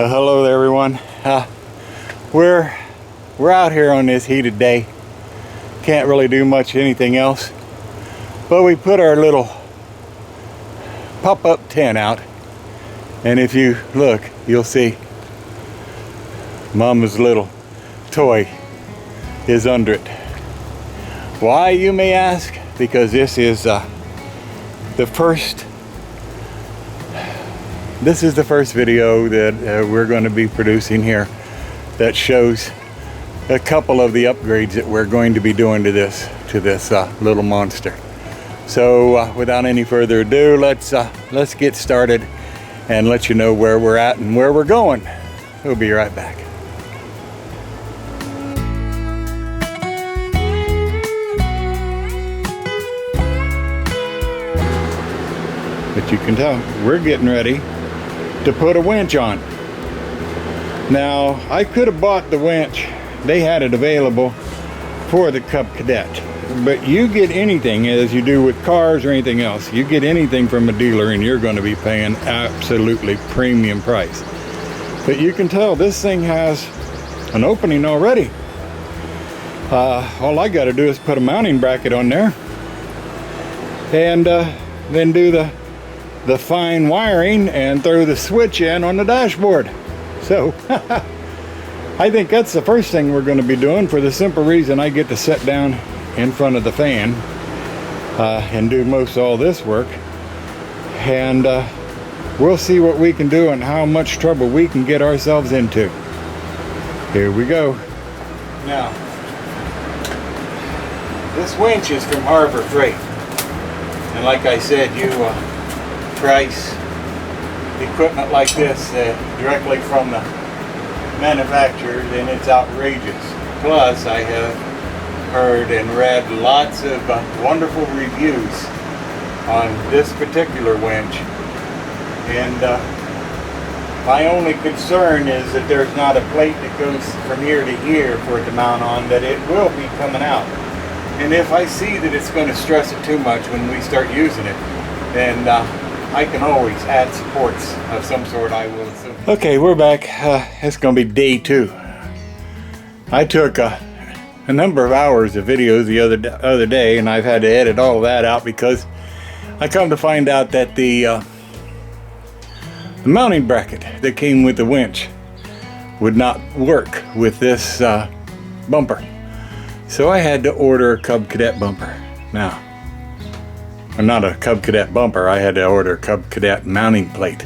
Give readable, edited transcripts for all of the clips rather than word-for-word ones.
Hello there, everyone. We're out here on this heated day. Can't really do much anything else, but we put our little pop-up tent out, and if you look, you'll see Momma's Little Toy is under it. Why, you may ask? Because this is the first video that we're going to be producing here that shows a couple of the upgrades that we're going to be doing to this little monster. So without any further ado, let's get started and let you know where we're at and where we're going. We'll be right back. But you can tell we're getting ready to put a winch on. Now, I could have bought the winch. They had it available for the Cadet. But you get anything, as you do with cars or anything else, you get anything from a dealer and you're going to be paying absolutely premium price. But you can tell this thing has an opening already. All I got to do is put a mounting bracket on there and then do the fine wiring and throw the switch in on the dashboard. So I think that's the first thing we're going to be doing, for the simple reason I get to sit down in front of the fan and do most all this work, and we'll see what we can do and how much trouble we can get ourselves into. Here we go. Now, this winch is from Harbor Freight, and like I said, you price equipment like this directly from the manufacturer, and it's outrageous. Plus, I have heard and read lots of wonderful reviews on this particular winch, and my only concern is that there's not a plate that goes from here to here for it to mount on, that it will be coming out. And if I see that it's going to stress it too much when we start using it, then I can always add supports of some sort, I will assume. Okay, we're back. It's going to be day 2. I took a number of hours of videos the other day, and I've had to edit all of that out because I come to find out that the mounting bracket that came with the winch would not work with this bumper. So I had to order a Cub Cadet bumper. Now, not a Cub Cadet bumper, I had to order a Cub Cadet mounting plate.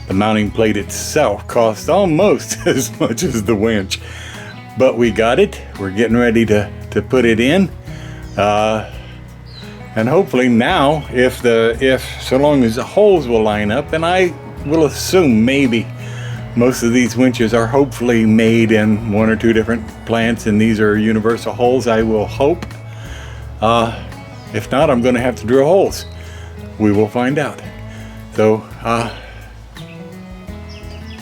The mounting plate itself cost almost as much as the winch, but we got it. We're getting ready to put it in, and hopefully now, if so long as the holes will line up, and I will assume maybe most of these winches are hopefully made in 1 or 2 different plants, and these are universal holes, I will hope. If not, I'm going to have to drill holes. We will find out. So,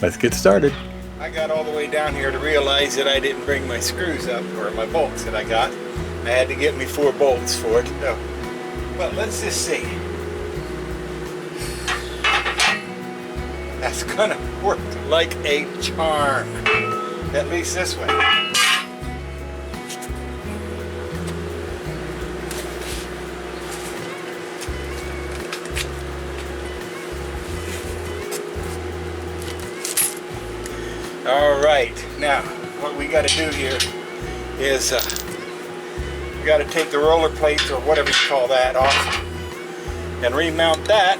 let's get started. I got all the way down here to realize that I didn't bring my screws up, or my bolts that I got. I had to get me 4 bolts for it. So, but let's just see. That's going to work like a charm. At least this way. Alright, now what we got to do here is we got to take the roller plates, or whatever you call that, off and remount that.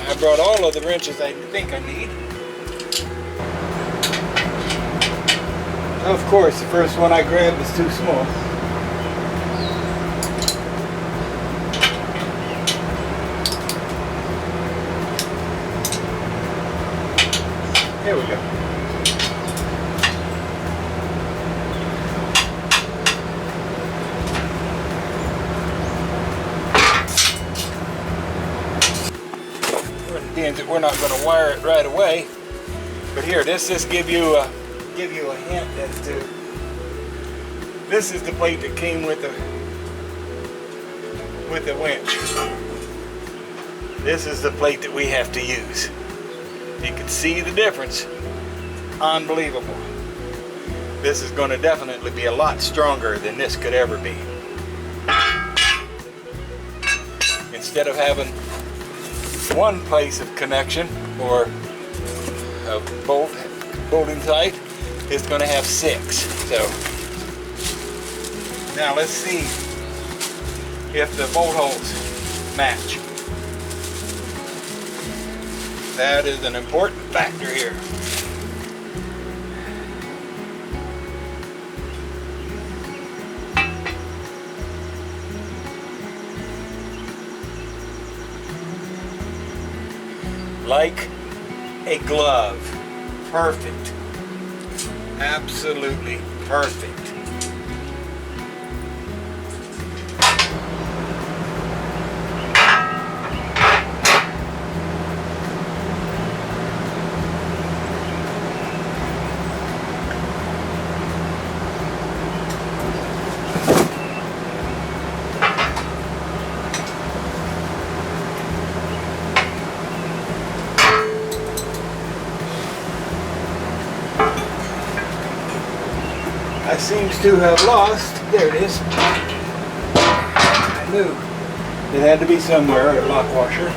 I brought all of the wrenches I think I need. Of course, the first one I grabbed is too small. There we go. We're not going to wire it right away, but here, this just give you a hint as to, this is the plate that came with the winch. This is the plate that we have to use. You can see the difference. Unbelievable. This is going to definitely be a lot stronger than this could ever be. Instead of having one place of connection or a bolting tight, it's going to have 6. So now let's see if the bolt holes match. That is an important factor here. Like a glove. Perfect. Absolutely perfect. I seems to have lost. There it is. I knew it had to be somewhere, a lock washer.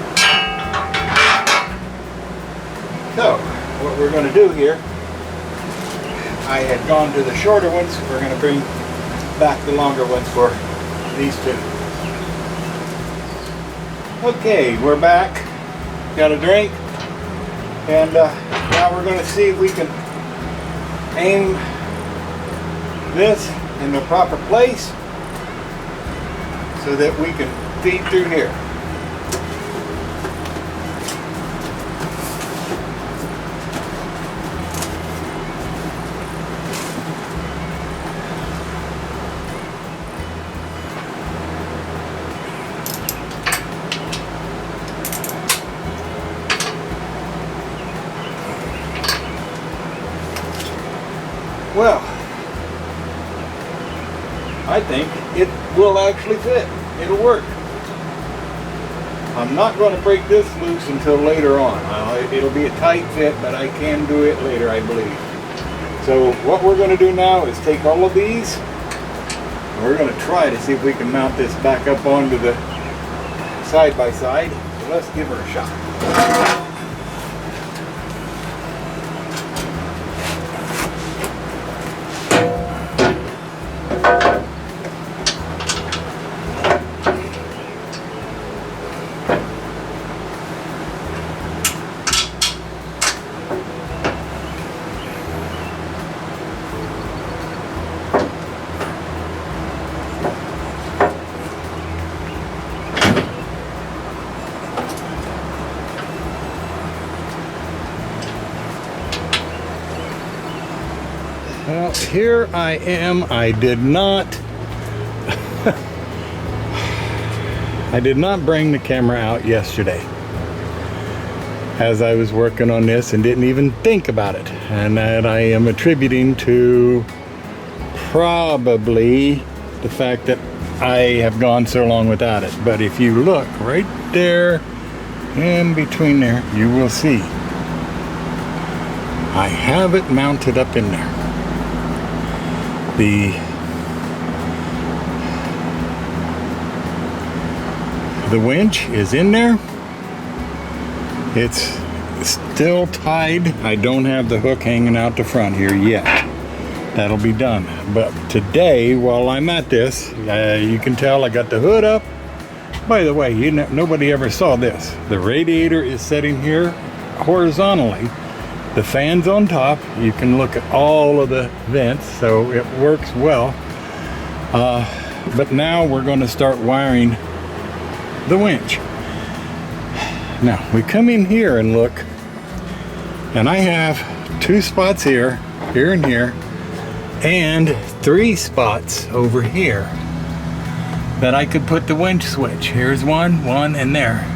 So, what we're going to do here, I had gone to the shorter ones. We're going to bring back the longer ones for these two. Okay, we're back. Got a drink. And now we're going to see if we can aim this in the proper place so that we can feed through here. Well, I think it will actually fit. It'll work. I'm not going to break this loose until later on. It'll be a tight fit, but I can do it later, I believe. So what we're going to do now is take all of these, and we're going to try to see if we can mount this back up onto the side by side. So let's give her a shot. Well, here I am. I did not bring the camera out yesterday as I was working on this and didn't even think about it. And that I am attributing to probably the fact that I have gone so long without it. But if you look right there in between there, you will see I have it mounted up in there. The winch is in there. It's still tied. I don't have the hook hanging out the front here yet. That'll be done. But today, while I'm at this, you can tell I got the hood up. By the way, nobody ever saw this. The radiator is sitting here horizontally. The fan's on top. You can look at all of the vents, so it works well. But now we're going to start wiring the winch. Now, we come in here and look, and I have 2 spots here, here and here, and 3 spots over here that I could put the winch switch. Here's one, and there.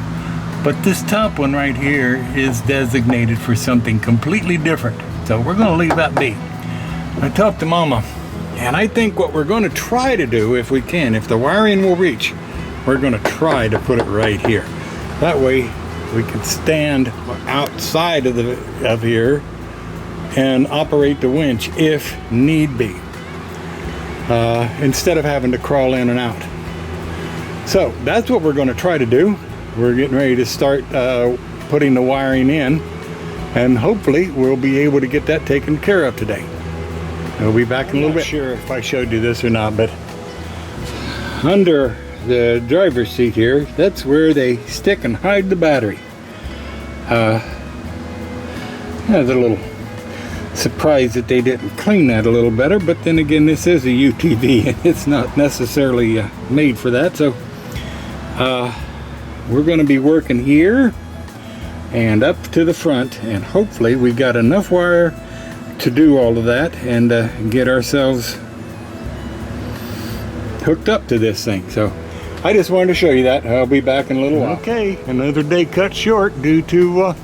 But this top one right here is designated for something completely different. So we're going to leave that be. I talked to Mama, and I think what we're going to try to do, if we can, if the wiring will reach, we're going to try to put it right here. That way we can stand outside of here and operate the winch if need be, instead of having to crawl in and out. So that's what we're going to try to do. We're getting ready to start putting the wiring in, and hopefully we'll be able to get that taken care of today. We'll be back in a little bit. I'm not sure if I showed you this or not, but under the driver's seat here, that's where they stick and hide the battery. I was a little surprised that they didn't clean that a little better, but then again, this is a UTV and it's not necessarily made for that. So we're going to be working here and up to the front, and hopefully we've got enough wire to do all of that and get ourselves hooked up to this thing. So I just wanted to show you that. I'll be back in a little while. Okay, another day cut short due to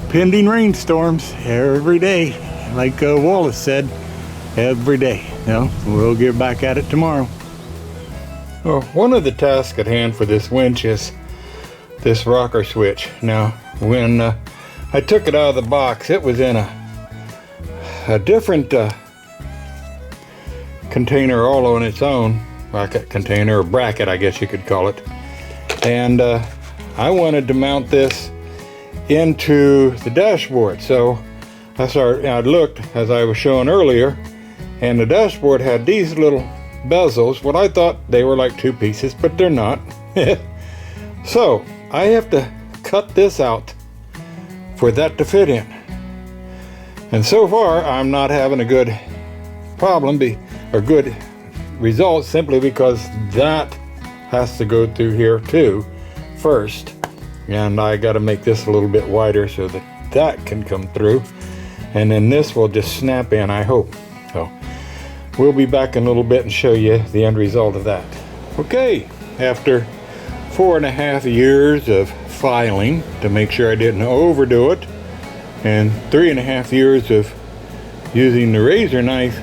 pending rainstorms every day. Like Wallace said, every day. Well, we'll get back at it tomorrow. Well, one of the tasks at hand for this winch is this rocker switch. Now, when I took it out of the box, it was in a different container all on its own. Bracket container, or bracket, I guess you could call it. And I wanted to mount this into the dashboard. So I looked, as I was showing earlier, and the dashboard had these little bezels. What I thought they were like 2 pieces, but they're not. So I have to cut this out for that to fit in. And so far, I'm not having a good problem, or good results, simply because that has to go through here too first. And I got to make this a little bit wider so that that can come through. And then this will just snap in, I hope. So we'll be back in a little bit and show you the end result of that. Okay, after 4.5 years of filing to make sure I didn't overdo it, and 3.5 years of using the razor knife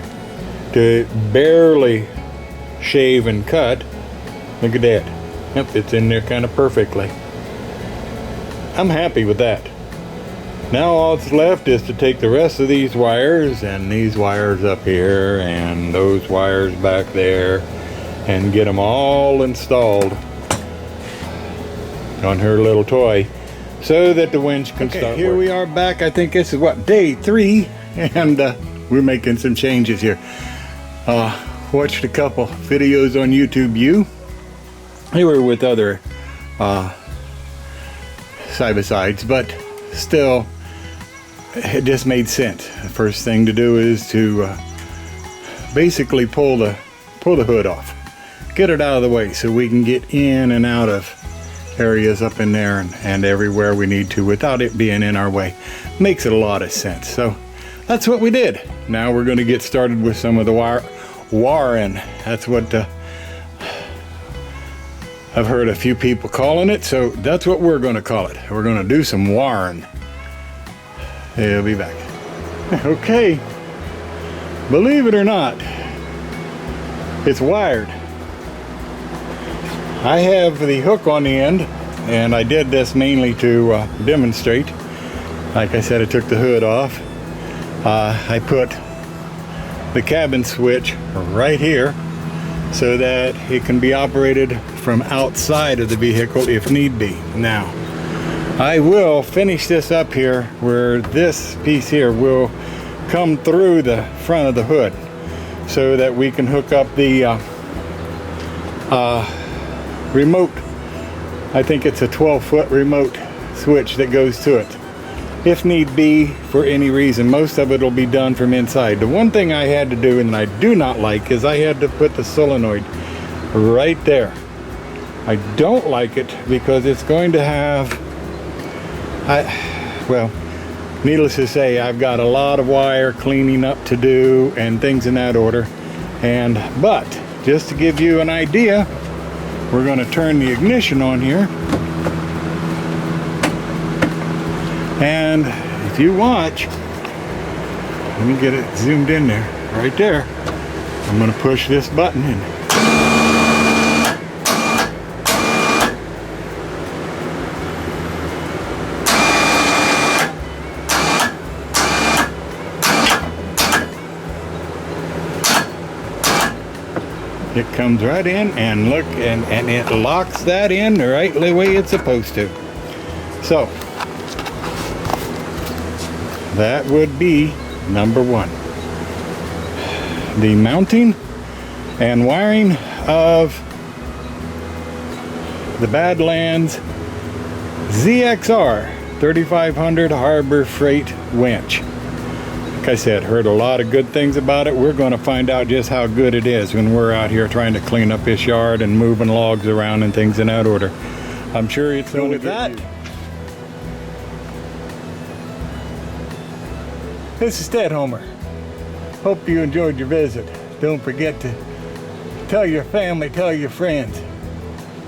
to barely shave and cut, look at that. Yep, it's in there kind of perfectly. I'm happy with that. Now all that's left is to take the rest of these wires, and these wires up here and those wires back there, and get them all installed on her little toy so that the winch can start working. Here we are back. I think this is what, day 3, and we're making some changes here. Watched a couple videos on YouTube. They were with other side-by-sides, but still it just made sense. The first thing to do is to basically pull the hood off, get it out of the way so we can get in and out of areas up in there and everywhere we need to without it being in our way. Makes a lot of sense. So that's what we did. Now we're going to get started with some of the wiring. That's what I've heard a few people calling it, so that's what we're going to call it. We're going to do some wiring. I'll be back. Okay, believe it or not, it's wired. I have the hook on the end, and I did this mainly to demonstrate. Like I said, I took the hood off. I put the cabin switch right here so that it can be operated from outside of the vehicle if need be. Now, I will finish this up here where this piece here will come through the front of the hood so that we can hook up the remote. I think it's a 12-foot remote switch that goes to it if need be for any reason. Most of it will be done from inside. The one thing I had to do, and I do not like, is I had to put the solenoid right there. I don't like it because it's going to have, well, needless to say, I've got a lot of wire cleaning up to do and things in that order. But just to give you an idea, we're going to turn the ignition on here. And if you watch, let me get it zoomed in there, right there. I'm going to push this button in. It comes right in and look, and it locks that in the right way it's supposed to. So that would be number one. The mounting and wiring of the Badlands ZXR 3500 Harbor Freight winch. Like I said, heard a lot of good things about it. We're going to find out just how good it is when we're out here trying to clean up this yard and moving logs around and things in that order. I'm sure it's going to that. This is Ted Homer. Hope you enjoyed your visit. Don't forget to tell your family, tell your friends,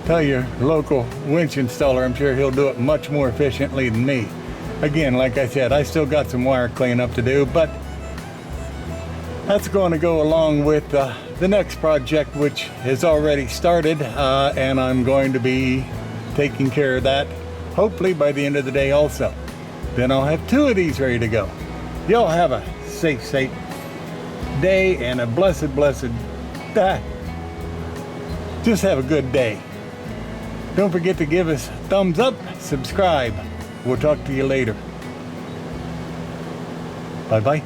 tell your local winch installer. I'm sure he'll do it much more efficiently than me. Again, like I said, I still got some wire cleanup to do, but that's going to go along with the next project, which has already started, and I'm going to be taking care of that hopefully by the end of the day also. Then I'll have 2 of these ready to go. Y'all have a safe day and a blessed just have a good day. Don't forget to give us a thumbs up, subscribe. We'll talk to you later. Bye-bye.